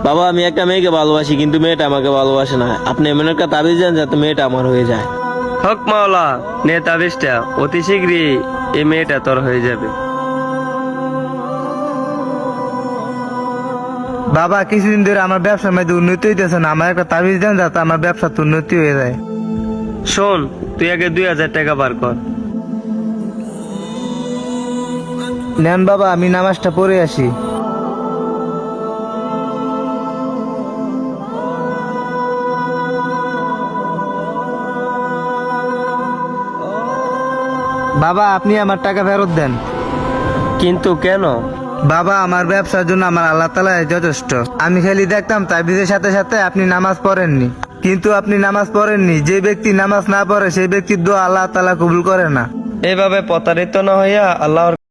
বাবা আমি একটা মেয়েকে ভালোবাসি, কিন্তু মেয়েটা আমাকে ভালোবাসে না। আপনি এমন একটা তাবিজ দেন যাতে মেয়েটা আমার হয়ে যায়। হক মাওলা, নে তাবিজটা, অতি শীঘ্রই এই মেয়েটা তোর হয়ে যাবে। বাবা কিছুদিন ধরে আমার ব্যবসার মধ্যে উন্নতি হইতেছে না, আমার একটা তাবিজ দেন যাতে আমার ব্যবসাতে উন্নতি হয়ে যায়। শোন, তুই আগে 2000 টাকা বার কর। নেন বাবা, আমি নামাজটা পড়ে আসি। বাবা আপনি আমার টাকা ফেরত দেন। কিন্তু কেন? বাবা আমার ব্যবসার জন্য আমার আল্লাহ তাআলা যথেষ্ট। আমি খালি দেখতাম তাবিজের সাথে সাথে আপনি নামাজ পড়েননি, কিন্তু আপনি নামাজ পড়েননি। যে ব্যক্তি নামাজ না পড়ে সেই ব্যক্তির দোয়া আল্লাহ তাআলা কবুল করে না। এভাবে প্রতারিত না হইয়া আল্লাহর